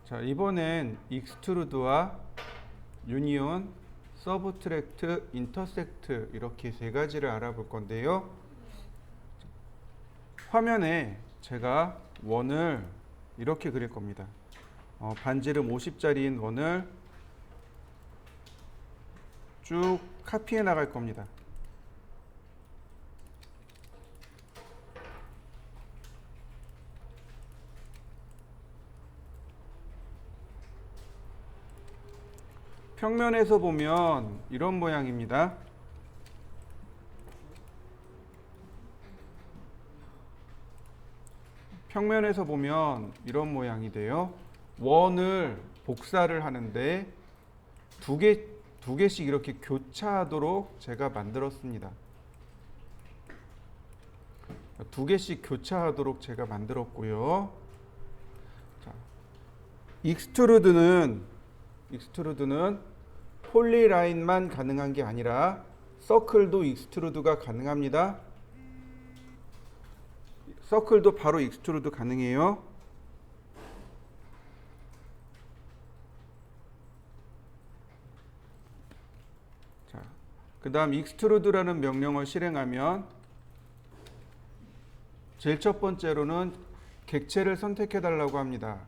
자, 이번엔 익스트루드와 유니온, 서브트랙트, 인터섹트 이렇게 세 가지를 알아볼 건데요. 화면에 제가 원을 이렇게 그릴 겁니다. 반지름 50짜리인 원을 쭉 카피해 나갈 겁니다. 평면에서 보면 이런 모양입니다. 평면에서 보면 이런 모양이 돼요. 원을 복사를 하는데 두 개씩 이렇게 교차하도록 제가 만들었습니다. 두 개씩 교차하도록 제가 만들었고요. 자, 익스트루드는 폴리라인만 가능한 게 아니라 서클도 익스트루드가 가능합니다. 서클도 바로 익스트루드 가능해요. 자, 그 다음 익스트루드라는 명령을 실행하면 제일 첫 번째로는 객체를 선택해 달라고 합니다.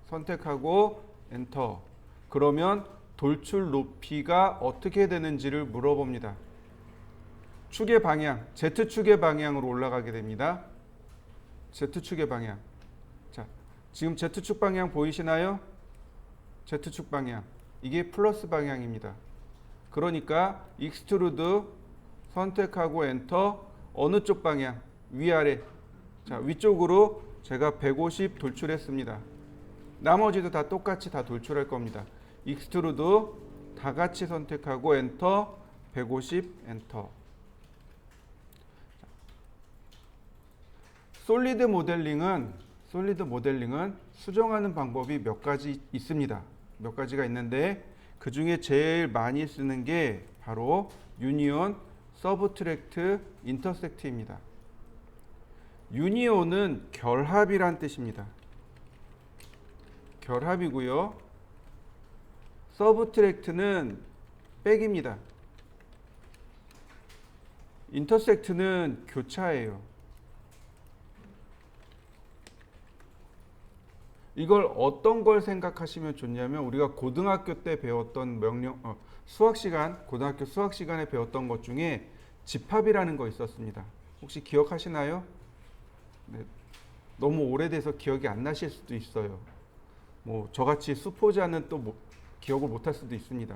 선택하고 엔터. 그러면 돌출 높이가 어떻게 되는지를 물어봅니다. 축의 방향, Z축의 방향으로 올라가게 됩니다. Z축의 방향. 자, 지금 Z축 방향 보이시나요? Z축 방향. 이게 플러스 방향입니다. 그러니까 익스트루드 선택하고 엔터. 어느 쪽 방향? 위아래. 자, 위쪽으로 제가 150 돌출했습니다. 나머지도 다 똑같이 다 돌출할 겁니다. 익스트루드 다 같이 선택하고 엔터. 150 엔터. 솔리드 모델링은 수정하는 방법이 몇 가지 있습니다. 몇 가지가 있는데 그 중에 제일 많이 쓰는 게 바로 유니온, 서브트랙트, 인터섹트입니다. 유니온은 결합이란 뜻입니다. 결합이고요. 서브트랙트는 빼기입니다. 인터섹트는 교차예요. 이걸 어떤 걸 생각하시면 좋냐면 우리가 고등학교 때 배웠던 고등학교 수학 시간에 배웠던 것 중에 집합이라는 거 있었습니다. 혹시 기억하시나요? 네, 너무 오래돼서 기억이 안 나실 수도 있어요. 저같이 수포자는 또 기억을 못할 수도 있습니다.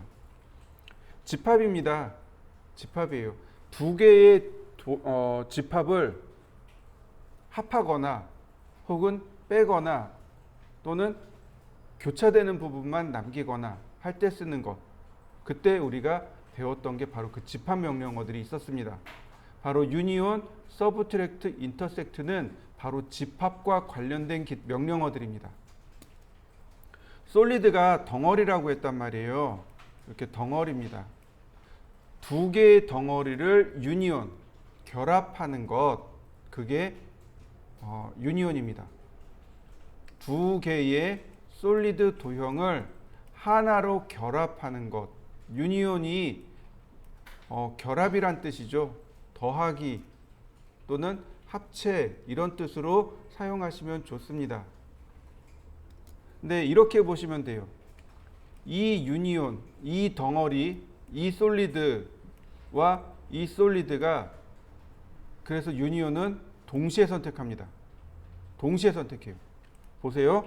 집합입니다. 집합이에요. 두 개의 집합을 합하거나 혹은 빼거나 또는 교차되는 부분만 남기거나 할 때 쓰는 것. 그때 우리가 배웠던 게 바로 그 집합 명령어들이 있었습니다. 바로 유니온, 서브트랙트, 인터섹트는 바로 집합과 관련된 명령어들입니다. 솔리드가 덩어리라고 했단 말이에요. 이렇게 덩어리입니다. 두 개의 덩어리를 유니온, 결합하는 것, 그게 유니온입니다. 두 개의 솔리드 도형을 하나로 결합하는 것. 유니온이 결합이란 뜻이죠. 더하기 또는 합체 이런 뜻으로 사용하시면 좋습니다. 근데 이렇게 보시면 돼요. 이 유니온, 이 덩어리, 이 솔리드와 이 솔리드가 그래서 유니온은 동시에 선택합니다. 동시에 선택해요. 보세요.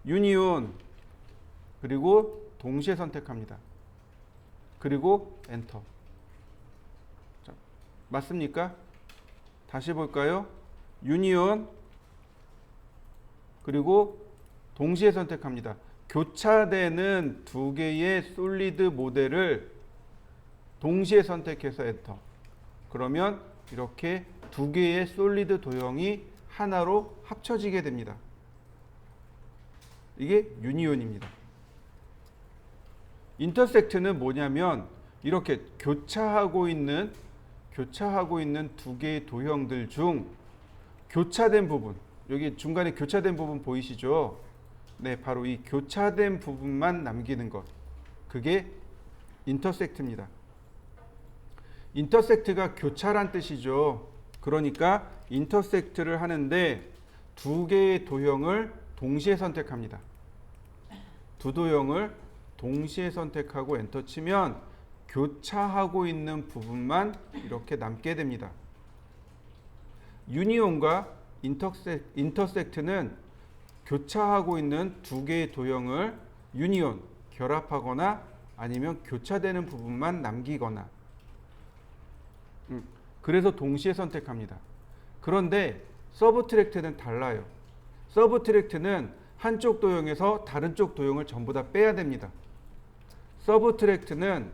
유니온 그리고 동시에 선택합니다. 그리고 엔터. 자, 맞습니까? 다시 볼까요? 유니온 그리고 동시에 선택합니다. 교차되는 두 개의 솔리드 모델을 동시에 선택해서 엔터. 그러면 이렇게 두 개의 솔리드 도형이 하나로 합쳐지게 됩니다. 이게 유니온입니다. 인터섹트는 뭐냐면 이렇게 교차하고 있는 두 개의 도형들 중 교차된 부분, 여기 중간에 교차된 부분 보이시죠? 네, 바로 이 교차된 부분만 남기는 것. 그게 인터섹트입니다. 인터섹트가 교차란 뜻이죠. 그러니까 인터섹트를 하는데 두 개의 도형을 동시에 선택합니다. 두 도형을 동시에 선택하고 엔터 치면 교차하고 있는 부분만 이렇게 남게 됩니다. 유니온과 인터섹트는 교차하고 있는 두 개의 도형을 유니온, 결합하거나 아니면 교차되는 부분만 남기거나 그래서 동시에 선택합니다. 그런데 서브트랙트는 달라요. 서브트랙트는 한쪽 도형에서 다른 쪽 도형을 전부 다 빼야 됩니다. 서브트랙트는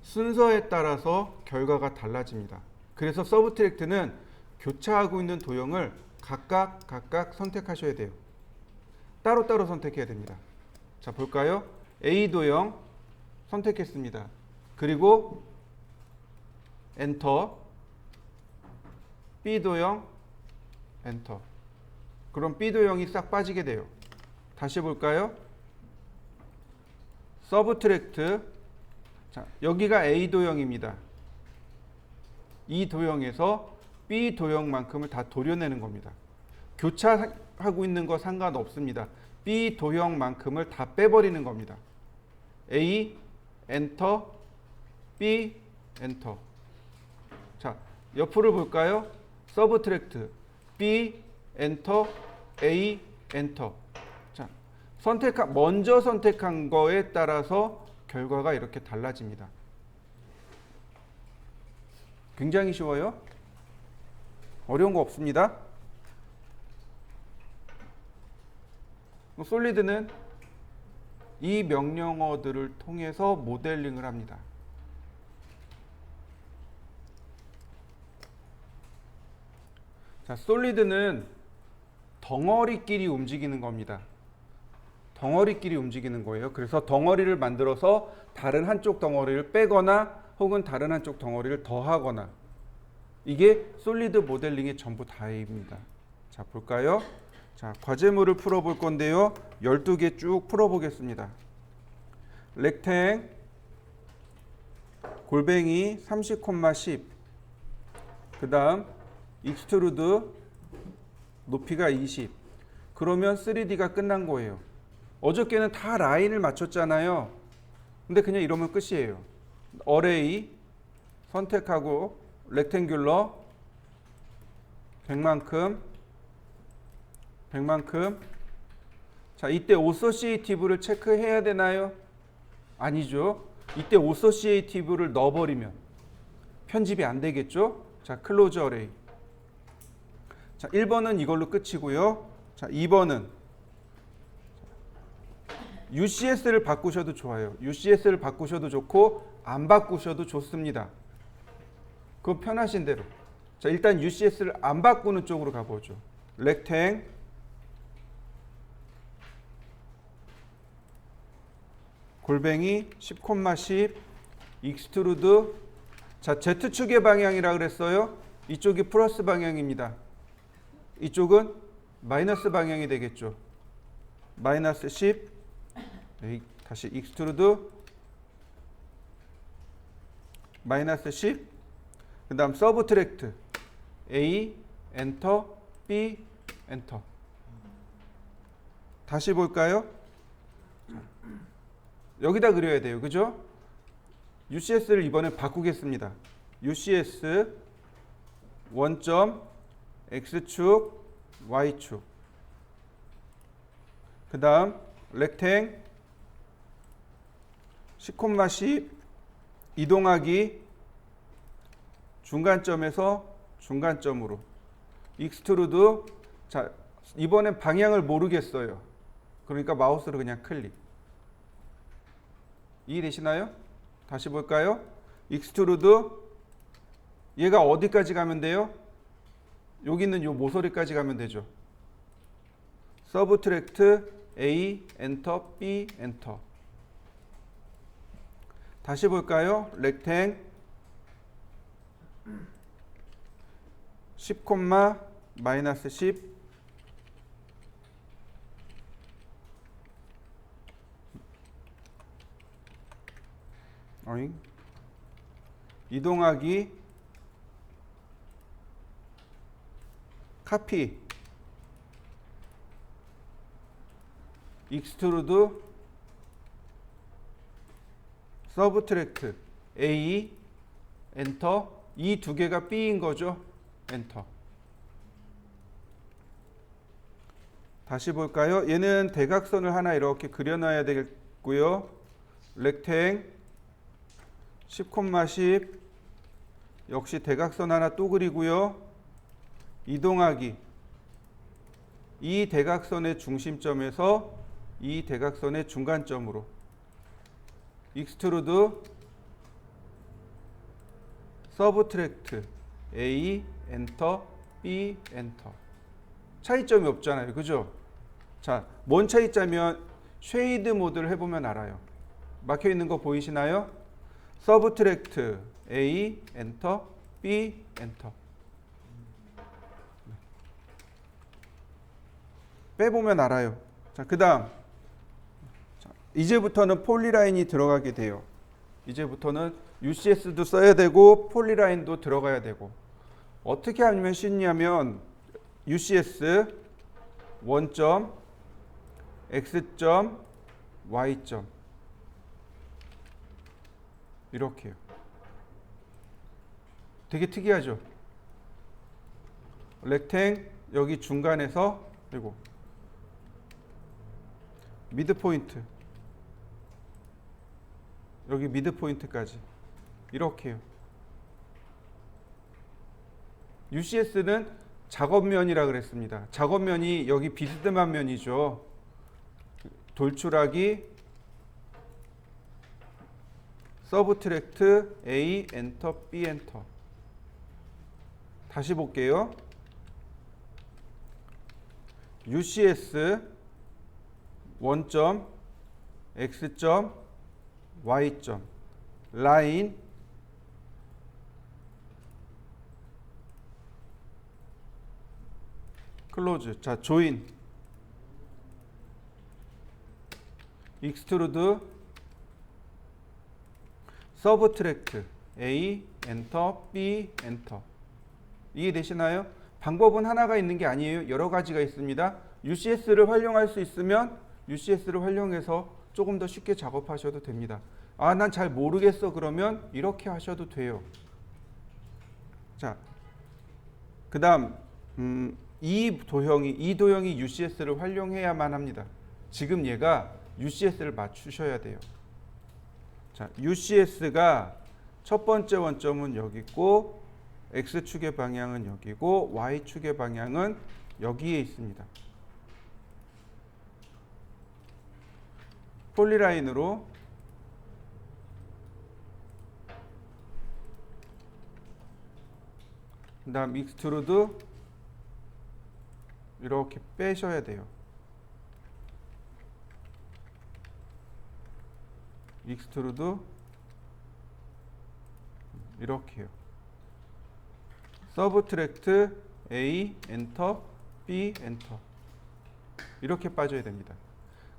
순서에 따라서 결과가 달라집니다. 그래서 서브트랙트는 교차하고 있는 도형을 각각 선택하셔야 돼요. 따로따로 선택해야 됩니다. 자, 볼까요? A 도형 선택했습니다. 그리고 엔터. B 도형 엔터. 그럼 B 도형이 싹 빠지게 돼요. 다시 볼까요? 서브트랙트. 자, 여기가 A 도형입니다. 이 도형에서 B 도형만큼을 다 도려내는 겁니다. 교차하고 있는 거 상관없습니다. B 도형만큼을 다 빼버리는 겁니다. A, 엔터, B, 엔터. 자, 옆으로 볼까요? 서브트랙트, B, 엔터, A, 엔터. 자, 먼저 선택한 거에 따라서 결과가 이렇게 달라집니다. 굉장히 쉬워요. 어려운 거 없습니다. 솔리드는 이 명령어들을 통해서 모델링을 합니다. 자, 솔리드는 덩어리끼리 움직이는 겁니다. 덩어리끼리 움직이는 거예요. 그래서 덩어리를 만들어서 다른 한쪽 덩어리를 빼거나 혹은 다른 한쪽 덩어리를 더하거나 이게 솔리드 모델링의 전부 다입니다. 자, 볼까요? 자, 과제물을 풀어볼 건데요. 12개 쭉 풀어보겠습니다. 렉탱 골뱅이 30,10 그 다음 익스트루드 높이가 20 그러면 3D가 끝난 거예요. 어저께는 다 라인을 맞췄잖아요. 근데 그냥 이러면 끝이에요. 어레이 선택하고 렉탱귤러 100만큼 자, 이때 오서시에이티브를 체크해야 되나요? 아니죠. 이때 오서시에이티브를 넣어버리면 편집이 안 되겠죠. 자, 클로즈 어레이. 자, 1번은 이걸로 끝이고요. 자, 2번은 UCS를 바꾸셔도 좋아요. UCS를 바꾸셔도 좋고 안 바꾸셔도 좋습니다. 그건 편하신 대로. 자, 일단 UCS를 안 바꾸는 쪽으로 가보죠. 렉탱 골뱅이 10,10 익스트루드. 자, Z축의 방향이라 그랬어요. 이쪽이 플러스 방향입니다. 이쪽은 마이너스 방향이 되겠죠. 마이너스 10 다시 익스트루드 마이너스 10 그 다음 서브트랙트 A 엔터 B 엔터. 다시 볼까요? 여기다 그려야 돼요. 그죠? UCS를 이번에 바꾸겠습니다. UCS 원점 X축 Y축 그 다음 렉탱 10,10 이동하기 중간점에서 중간점으로 익스트루드. 자, 이번엔 방향을 모르겠어요. 그러니까 마우스로 그냥 클릭. 이해되시나요? 다시 볼까요? 익스트루드 얘가 어디까지 가면 돼요? 여기 있는 요 모서리까지 가면 되죠. 서브트랙트 A 엔터 B 엔터. 다시 볼까요? 렉탱 10, 마이너스 10 어잉? 이동하기 카피 익스트루드 서브트랙트 A 엔터. 이 두 개가 B인 거죠. 엔터. 다시 볼까요? 얘는 대각선을 하나 이렇게 그려놔야 되겠고요. 렉탱 10,10 역시 대각선 하나 또 그리고요. 이동하기 이 대각선의 중심점에서 이 대각선의 중간점으로 익스트루드 서브트랙트 A 엔터 B 엔터. 차이점이 없잖아요. 그죠? 자, 뭔 차이점이면 쉐이드 모드를 해보면 알아요. 막혀 있는 거 보이시나요? 서브트랙트 A 엔터 B 엔터. 빼보면 알아요. 자, 그 다음 이제부터는 폴리라인이 들어가게 돼요. 이제부터는 UCS도 써야 되고 폴리라인도 들어가야 되고. 어떻게 하면 쉽냐면 UCS 원점 X점 Y점 이렇게요. 되게 특이하죠? 렉탱 여기 중간에서 그리고 미드 포인트 여기 미드 포인트까지 이렇게요. UCS는 작업면이라 그랬습니다. 작업면이 여기 비스듬한 면이죠. 돌출하기 서브트랙트 A 엔터 B 엔터. 다시 볼게요. UCS 원점 X점 Y점 라인 클로즈. 자, 조인 익스트루드 서브트랙트 A 엔터 B 엔터. 이해되시나요? 방법은 하나가 있는 게 아니에요. 여러 가지가 있습니다. UCS를 활용할 수 있으면 UCS를 활용해서 조금 더 쉽게 작업하셔도 됩니다. 아, 난 잘 모르겠어. 그러면 이렇게 하셔도 돼요. 자, 그 다음 이 도형이 UCS를 활용해야만 합니다. 지금 얘가 UCS를 맞추셔야 돼요. 자, UCS가 첫 번째 원점은 여기 있고 X축의 방향은 여기고 Y축의 방향은 여기에 있습니다. 폴리라인으로 그 다음 익스트루드 이렇게 빼셔야 돼요. 익스트루드 이렇게요. 서브트랙트 A 엔터 B 엔터 이렇게 빠져야 됩니다.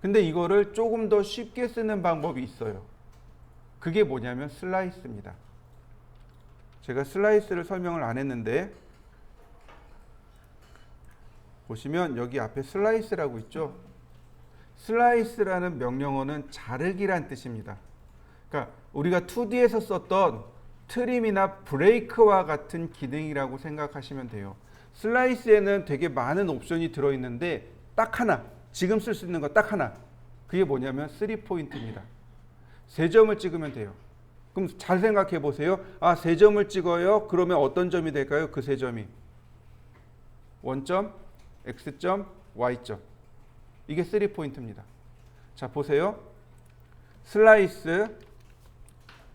근데 이거를 조금 더 쉽게 쓰는 방법이 있어요. 그게 뭐냐면 슬라이스입니다. 제가 슬라이스를 설명을 안 했는데 보시면 여기 앞에 슬라이스라고 있죠. 슬라이스라는 명령어는 자르기란 뜻입니다. 그러니까 우리가 2D에서 썼던 트림이나 브레이크와 같은 기능이라고 생각하시면 돼요. 슬라이스에는 되게 많은 옵션이 들어있는데 딱 하나, 지금 쓸 수 있는 거 딱 하나. 그게 뭐냐면 3포인트입니다. 3점을 찍으면 돼요. 그럼 잘 생각해 보세요. 아, 3점을 찍어요. 그러면 어떤 점이 될까요? 그 3점이 원점, X점, Y점. 이게 3포인트입니다. 자, 보세요. 슬라이스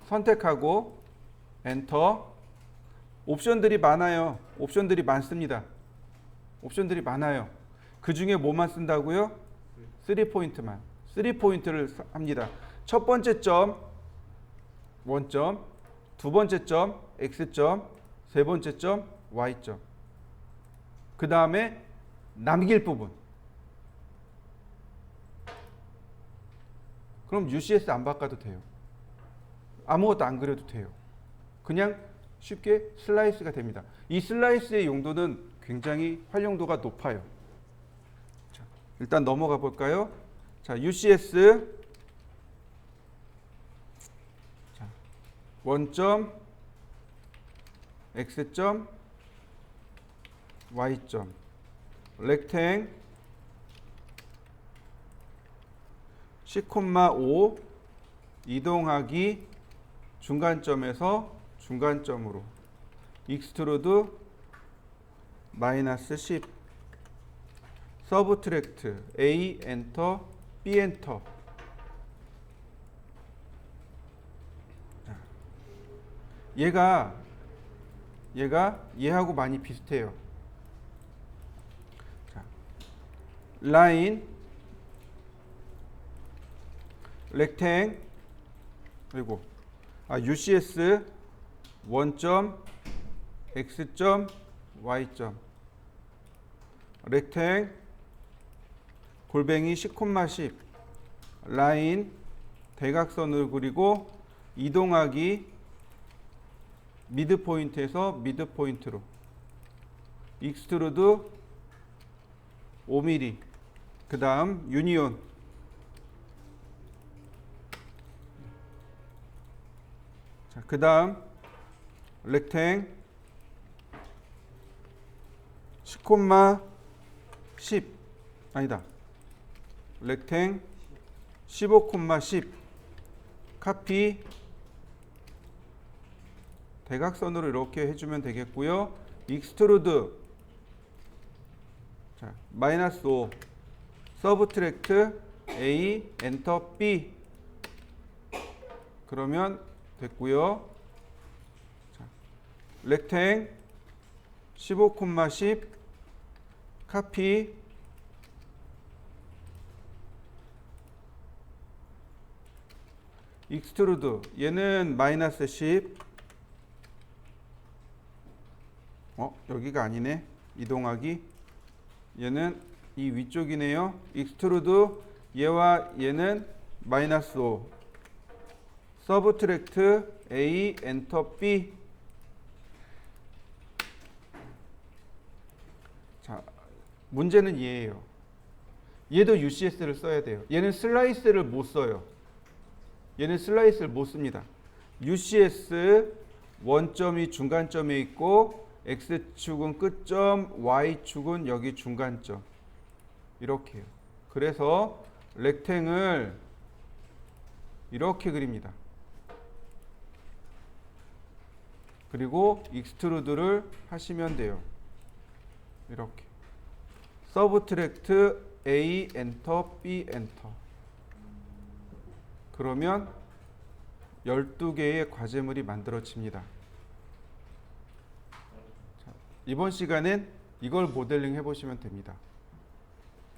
선택하고 엔터. 옵션들이 많아요. 옵션들이 많습니다. 옵션들이 많아요. 그 중에 뭐만 쓴다고요? 3포인트만. 3포인트를 합니다. 첫 번째 점 원점, 두 번째 점 X점, 세 번째 점 Y점. 그 다음에 남길 부분. 그럼 UCS 안 바꿔도 돼요. 아무것도 안 그려도 돼요. 그냥 쉽게 슬라이스가 됩니다. 이 슬라이스의 용도는 굉장히 활용도가 높아요. 자, 일단 넘어가 볼까요? 자, UCS 자, 원점 X점 Y점 렉탱 10,5 이동하기 중간점에서 중간점으로 익스트루드 마이너스 10 서브트랙트 A 엔터 B 엔터 얘가 얘하고 많이 비슷해요. 자, 라인 렉탱 그리고 UCS 원점 X점 Y점 렉탱 골뱅이 10,10 라인 대각선을 그리고 이동하기 미드 포인트에서 미드 포인트로 익스트루드 5mm 그 다음 유니온 그 다음 렉탱 10,10 아니다 렉탱 15,10 카피 대각선으로 이렇게 해주면 되겠고요. 익스트루드 자, 마이너스 5 서브트랙트 A 엔터 B 그러면 됐고요. 자, 렉탱 15,10 카피 익스트루드 얘는 마이너스 10 여기가 아니네. 이동하기 얘는 이 위쪽이네요. 익스트루드 얘와 얘는 마이너스 5 서브트랙트 A 엔터 B 자 문제는 얘예요. 얘도 UCS를 써야 돼요. 얘는 슬라이스를 못 써요. 얘는 슬라이스를 못 씁니다. UCS 원점이 중간점에 있고 X축은 끝점, Y축은 여기 중간점. 이렇게요. 그래서 렉탱을 이렇게 그립니다. 그리고 익스트루드를 하시면 돼요. 이렇게. 서브트랙트 A 엔터 B 엔터. 그러면 12개의 과제물이 만들어집니다. 이번 시간엔 이걸 모델링 해보시면 됩니다.